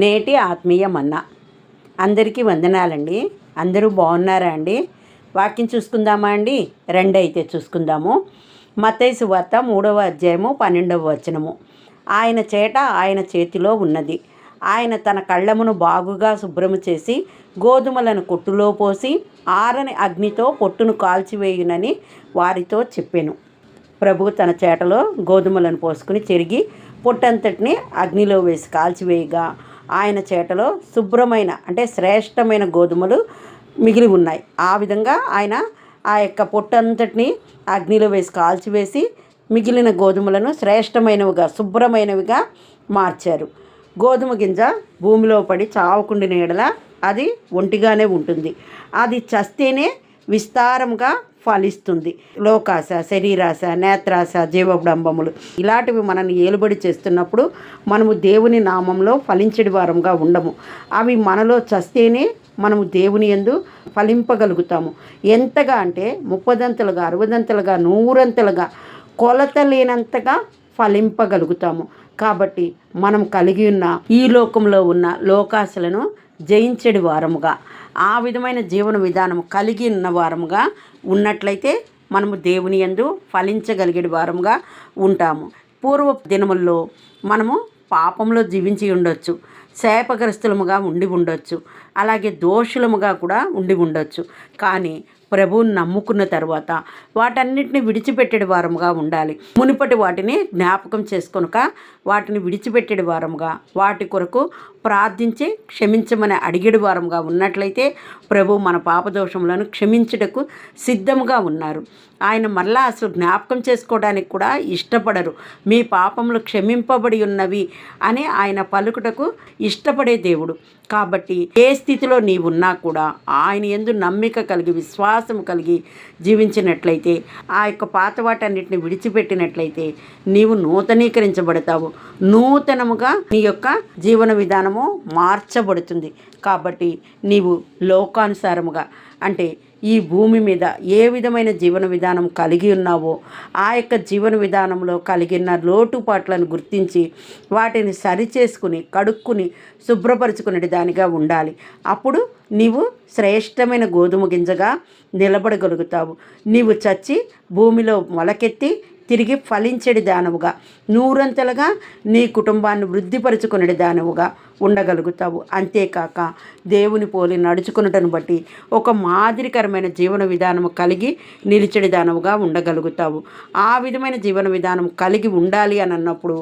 నేటి ఆత్మీయ మన్నా. అందరికీ వందనాలండి. అందరూ బాగున్నారా అండి? వాక్యం చూసుకుందామా అండి? అయితే చూసుకుందాము. మత్తయి సువార్త 3వ అధ్యాయము 12వ వచనము. ఆయన చేట ఆయన చేతిలో ఉన్నది. ఆయన తన కళ్ళమును బాగుగా శుభ్రము చేసి గోధుమలను కొట్టులో పోసి ఆరని అగ్నితో పొట్టును కాల్చివేయునని వారితో చెప్పెను. ప్రభు తన చేటలో గోధుమలను పోసుకుని చెరిగి పొట్టంతటిని అగ్నిలో వేసి కాల్చివేయగా ఆయన చేటలో శుభ్రమైన అంటే శ్రేష్టమైన గోధుమలు మిగిలి ఉన్నాయి. ఆ విధంగా ఆయన ఆ యొక్క పొట్టంతటిని అగ్నిలో వేసి కాల్చివేసి మిగిలిన గోధుమలను శ్రేష్టమైనవిగా శుభ్రమైనవిగా మార్చారు. గోధుమ గింజ భూమిలో పడి చావకుండిన ఎడల అది ఒంటిగానే ఉంటుంది. అది చస్తేనే విస్తారంగా ఫలిస్తుంది. లోకాశ, శరీరాశ, నేత్రాశ, జీవడంబములు ఇలాంటివి మనల్ని ఏలుబడి చేస్తున్నప్పుడు మనము దేవుని నామంలో ఫలించడి వారంగా ఉండము. అవి మనలో చస్తేనే మనము దేవుని యందు ఫలింపగలుగుతాము. ఎంతగా అంటే 30దంతలుగా, 60దంతలుగా, 100ంతలుగా, కొలత లేనంతగా ఫలింపగలుగుతాము. కాబట్టి మనం కలిగి ఉన్న ఈ లోకంలో ఉన్న లోకాశలను జయించడి వారముగా, ఆ విధమైన జీవన విధానం కలిగి ఉన్న వారముగా ఉన్నట్లయితే మనము దేవుని యందు ఫలించగలిగే వారముగా ఉంటాము. పూర్వ దినముల్లో మనము పాపంలో జీవించి ఉండొచ్చు, శాపగ్రస్తులముగా ఉండి ఉండొచ్చు, అలాగే దోషులముగా కూడా ఉండి ఉండొచ్చు. కానీ ప్రభువుని నమ్ముకున్న తర్వాత వాటన్నిటిని విడిచిపెట్టేడి వారముగా ఉండాలి. మునుపటి వాటిని జ్ఞాపకం చేసుకొనక వాటిని విడిచిపెట్టేడి వారముగా, వాటి కొరకు ప్రార్థించి క్షమించమని అడిగేడి వారముగా ఉన్నట్లయితే ప్రభు మన పాపదోషములను క్షమించుటకు సిద్ధముగా ఉన్నారు. ఆయన మరలా అసలు జ్ఞాపకం చేసుకోవడానికి కూడా ఇష్టపడరు. మీ పాపములు క్షమింపబడి ఉన్నవి అని ఆయన పలుకుటకు ఇష్టపడే దేవుడు. కాబట్టి ఏ స్థితిలో నీవున్నా కూడా ఆయన యందు నమ్మిక కలిగి విశ్వాసం కలిగి జీవించినట్లయితే, ఆ యొక్క పాత వాటన్నిటిని విడిచిపెట్టినట్లయితే నీవు నూతనీకరించబడతావు. నూతనముగా నీ యొక్క జీవన విధానము మార్చబడుతుంది. కాబట్టి నీవు లోకానుసారముగా అంటే ఈ భూమి మీద ఏ విధమైన జీవన విధానం కలిగి ఉన్నావో ఆ యొక్క జీవన విధానంలో కలిగిన లోటుపాట్లను గుర్తించి వాటిని సరిచేసుకుని కడుక్కుని శుభ్రపరుచుకునే దానిగా ఉండాలి. అప్పుడు నీవు శ్రేష్టమైన గోధుమ గింజగా నిలబడగలుగుతావు. నీవు చచ్చి భూమిలో మొలకెత్తి తిరిగి ఫలించడి దానవుగా, 100ంతలుగా నీ కుటుంబాన్ని వృద్ధిపరుచుకునే దానవుగా ఉండగలుగుతావు. అంతేకాక దేవుని పోలి నడుచుకున్నటను బట్టి ఒక మాదిరికరమైన జీవన విధానము కలిగి నిలిచడి దానవుగా ఉండగలుగుతావు. ఆ విధమైన జీవన విధానం కలిగి ఉండాలి అని అన్నప్పుడు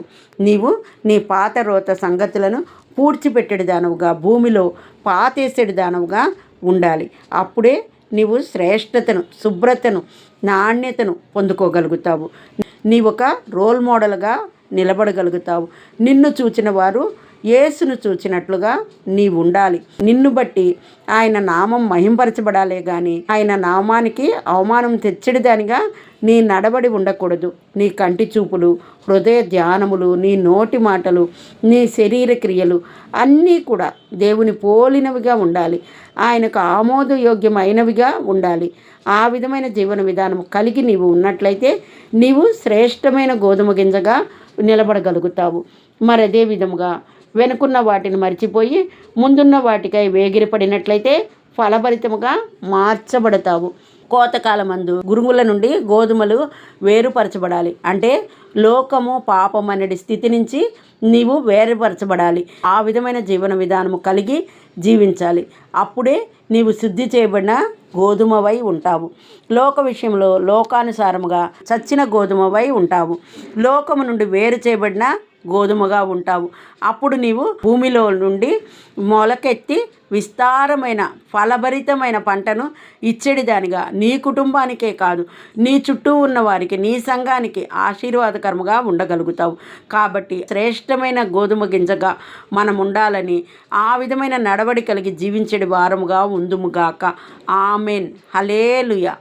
నీవు నీ పాత రోత సంగతులను పూడ్చిపెట్టడి దానవుగా, భూమిలో పాతేసేడి దానవుగా ఉండాలి. అప్పుడే నీవు శ్రేష్టతను, శుభ్రతను, నాణ్యతను పొందుకోగలుగుతావు. నీవు ఒక రోల్ మోడల్గా నిలబడగలుగుతావు. నిన్ను చూచిన వారు యేసును చూచినట్లుగా నీవు ఉండాలి. నిన్ను బట్టి ఆయన నామం మహింపరచబడాలే కానీ ఆయన నామానికి అవమానం తెచ్చడిదానిగా నీ నడబడి ఉండకూడదు. నీ కంటి చూపులు, హృదయ ధ్యానములు, నీ నోటి మాటలు, నీ శరీర క్రియలు అన్నీ కూడా దేవుని పోలినవిగా ఉండాలి. ఆయనకు ఆమోదయోగ్యమైనవిగా ఉండాలి. ఆ విధమైన జీవన విధానం కలిగి నీవు ఉన్నట్లయితే నీవు శ్రేష్టమైన గోధుమ గింజగా నిలబడగలుగుతావు. మరి అదే విధముగా వెనుకున్న వాటిని మర్చిపోయి ముందున్న వాటికై వేగిరపడినట్లయితే ఫలభరితముగా మార్చబడతావు. కోతకాలమందు గురుగుల నుండి గోధుమలు వేరుపరచబడాలి. అంటే లోకము పాపం అనే స్థితి నుంచి నీవు వేరుపరచబడాలి. ఆ విధమైన జీవన విధానము కలిగి జీవించాలి. అప్పుడే నీవు శుద్ధి చేయబడిన గోధుమవై ఉంటావు. లోక విషయంలో లోకానుసారముగా చచ్చిన గోధుమవై ఉంటావు. లోకము నుండి వేరు చేయబడిన గోధుమగా ఉంటావు. అప్పుడు నీవు భూమిలో నుండి మొలకెత్తి విస్తారమైన ఫలభరితమైన పంటను ఇచ్చేడిదానిగా నీ కుటుంబానికే కాదు నీ చుట్టూ ఉన్న వారికి, నీ సంఘానికి ఆశీర్వాదకరముగా ఉండగలుగుతావు. కాబట్టి శ్రేష్టమైన గోధుమ గింజగా మనం ఉండాలని ఆ విధమైన నడవడి కలిగి జీవించేడి వారముగా ఉందుముగాక. ఆమెన్. హల్లెలూయా.